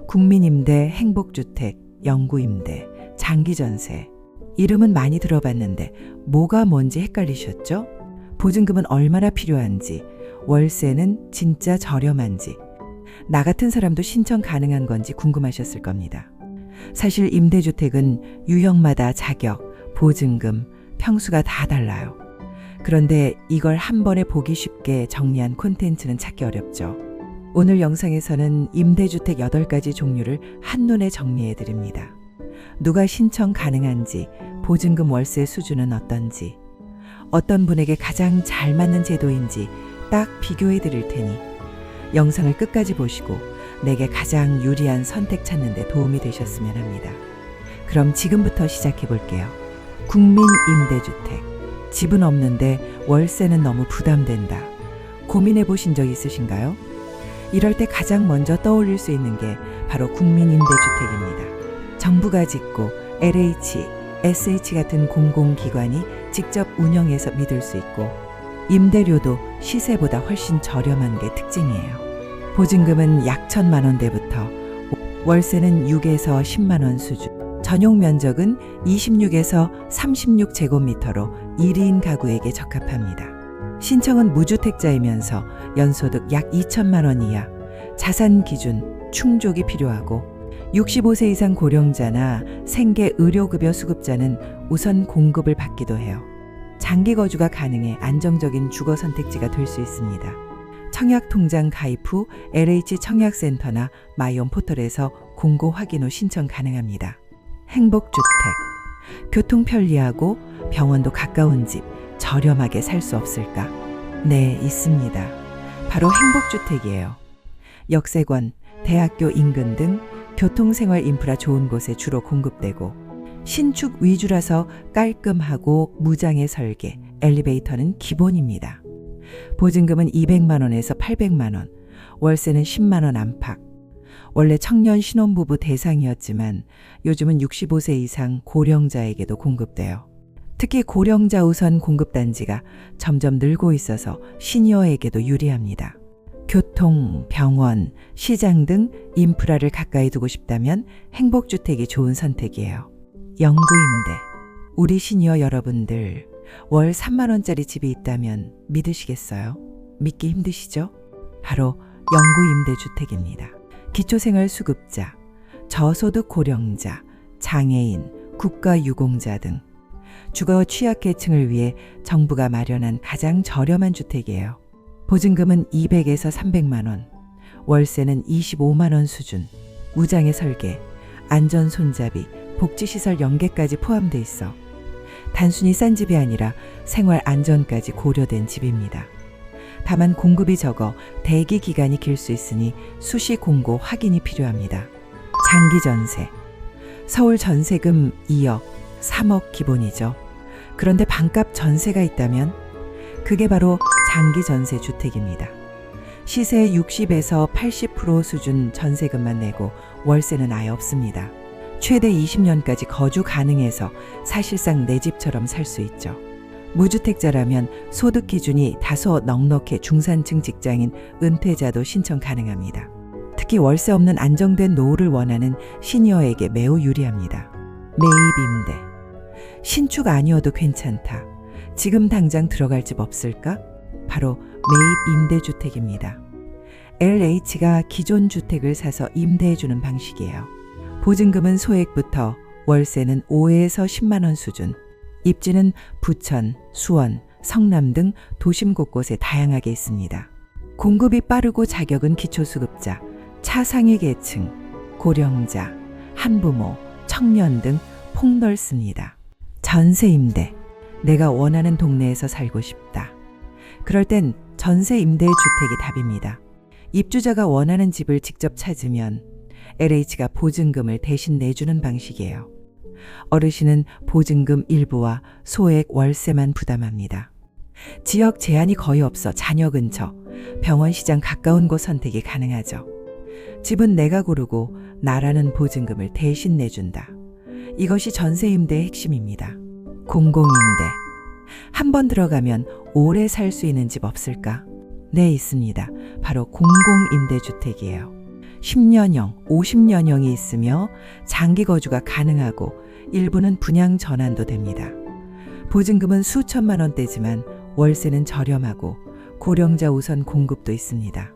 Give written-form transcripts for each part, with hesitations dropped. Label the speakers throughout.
Speaker 1: 국민임대, 행복주택, 영구임대, 장기전세. 이름은 많이 들어봤는데 뭐가 뭔지 헷갈리셨죠? 보증금은 얼마나 필요한지, 월세는 진짜 저렴한지, 나 같은 사람도 신청 가능한 건지 궁금하셨을 겁니다. 사실 임대주택은 유형마다 자격, 보증금, 평수가 다 달라요. 그런데 이걸 한 번에 보기 쉽게 정리한 콘텐츠는 찾기 어렵죠. 오늘 영상에서는 임대주택 8가지 종류를 한눈에 정리해 드립니다. 누가 신청 가능한지, 보증금 월세 수준은 어떤지, 어떤 분에게 가장 잘 맞는 제도인지 딱 비교해 드릴 테니 영상을 끝까지 보시고 내게 가장 유리한 선택 찾는 데 도움이 되셨으면 합니다. 그럼 지금부터 시작해 볼게요. 국민임대주택. 집은 없는데 월세는 너무 부담된다. 고민해 보신 적 있으신가요? 이럴 때 가장 먼저 떠올릴 수 있는 게 바로 국민임대주택입니다. 정부가 짓고 LH, SH 같은 공공기관이 직접 운영해서 믿을 수 있고 임대료도 시세보다 훨씬 저렴한 게 특징이에요. 보증금은 약 1,000만 원대부터 월세는 6에서 10만 원 수준. 전용 면적은 26에서 36제곱미터로 1인 가구에게 적합합니다. 신청은 무주택자이면서 연소득 약 2천만 원 이하, 자산 기준 충족이 필요하고 65세 이상 고령자나 생계 의료급여 수급자는 우선 공급을 받기도 해요. 장기 거주가 가능해 안정적인 주거 선택지가 될 수 있습니다. 청약통장 가입 후 LH 청약센터나 마이온 포털에서 공고 확인 후 신청 가능합니다. 행복주택. 교통 편리하고 병원도 가까운 집, 저렴하게 살 수 없을까? 네, 있습니다. 바로 행복주택이에요. 역세권, 대학교 인근 등 교통생활 인프라 좋은 곳에 주로 공급되고 신축 위주라서 깔끔하고 무장의 설계, 엘리베이터는 기본입니다. 보증금은 200만 원에서 800만 원, 월세는 10만 원 안팎. 원래 청년 신혼부부 대상이었지만 요즘은 65세 이상 고령자에게도 공급돼요. 특히 고령자 우선 공급단지가 점점 늘고 있어서 시니어에게도 유리합니다. 교통, 병원, 시장 등 인프라를 가까이 두고 싶다면 행복주택이 좋은 선택이에요. 영구임대. 우리 시니어 여러분들, 월 3만 원짜리 집이 있다면 믿으시겠어요? 믿기 힘드시죠? 바로 영구임대주택입니다. 기초생활수급자, 저소득 고령자, 장애인, 국가유공자 등 주거 취약계층을 위해 정부가 마련한 가장 저렴한 주택이에요. 보증금은 200에서 300만 원, 월세는 25만 원 수준, 무장의 설계, 안전 손잡이, 복지시설 연계까지 포함돼 있어 단순히 싼 집이 아니라 생활 안전까지 고려된 집입니다. 다만 공급이 적어 대기 기간이 길 수 있으니 수시 공고 확인이 필요합니다. 장기 전세. 서울 전세금 2억, 3억 기본이죠. 그런데 반값 전세가 있다면 그게 바로 장기 전세 주택입니다. 시세 60에서 80% 수준 전세금만 내고 월세는 아예 없습니다. 최대 20년까지 거주 가능해서 사실상 내 집처럼 살 수 있죠. 무주택자라면 소득 기준이 다소 넉넉해 중산층 직장인, 은퇴자도 신청 가능합니다. 특히 월세 없는 안정된 노후를 원하는 시니어에게 매우 유리합니다. 매입임대. 신축 아니어도 괜찮다. 지금 당장 들어갈 집 없을까? 바로 매입임대주택입니다. LH가 기존 주택을 사서 임대해주는 방식이에요. 보증금은 소액부터 월세는 5에서 10만 원 수준. 입지는 부천, 수원, 성남 등 도심 곳곳에 다양하게 있습니다. 공급이 빠르고 자격은 기초수급자, 차상위 계층, 고령자, 한부모, 청년 등 폭넓습니다. 전세임대. 내가 원하는 동네에서 살고 싶다. 그럴 땐 전세임대주택이 답입니다. 입주자가 원하는 집을 직접 찾으면 LH가 보증금을 대신 내주는 방식이에요. 어르신은 보증금 일부와 소액 월세만 부담합니다. 지역 제한이 거의 없어 자녀 근처, 병원 시장 가까운 곳 선택이 가능하죠. 집은 내가 고르고 나라는 보증금을 대신 내준다. 이것이 전세임대의 핵심입니다. 공공임대. 한 번 들어가면 오래 살 수 있는 집 없을까? 네, 있습니다. 바로 공공임대주택이에요. 10년형, 50년형이 있으며 장기 거주가 가능하고 일부는 분양 전환도 됩니다. 보증금은 수천만 원대지만 월세는 저렴하고 고령자 우선 공급도 있습니다.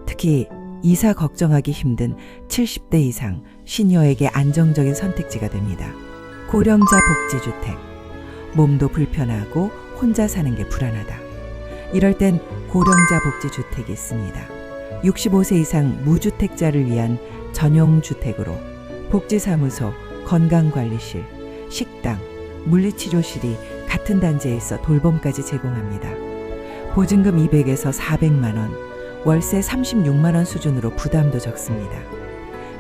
Speaker 1: 특히 이사 걱정하기 힘든 70대 이상 시니어에게 안정적인 선택지가 됩니다. 고령자 복지주택. 몸도 불편하고 혼자 사는 게 불안하다. 이럴 땐 고령자 복지주택이 있습니다. 65세 이상 무주택자를 위한 전용 주택으로 복지사무소, 건강관리실, 식당, 물리치료실이 같은 단지에 있어 돌봄까지 제공합니다. 보증금 200에서 400만 원, 월세 36만 원 수준으로 부담도 적습니다.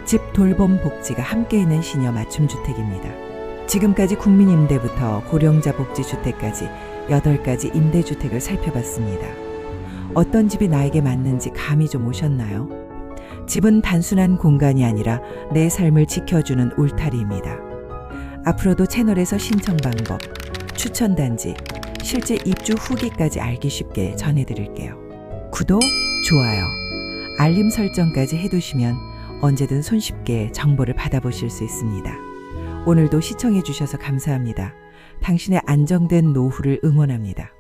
Speaker 1: 집 돌봄 복지가 함께 있는 시니어 맞춤 주택입니다. 지금까지 국민임대부터 고령자 복지주택까지 8가지 임대주택을 살펴봤습니다. 어떤 집이 나에게 맞는지 감이 좀 오셨나요? 집은 단순한 공간이 아니라 내 삶을 지켜주는 울타리입니다. 앞으로도 채널에서 신청 방법, 추천 단지, 실제 입주 후기까지 알기 쉽게 전해드릴게요. 구독, 좋아요, 알림 설정까지 해두시면 언제든 손쉽게 정보를 받아보실 수 있습니다. 오늘도 시청해주셔서 감사합니다. 당신의 안정된 노후를 응원합니다.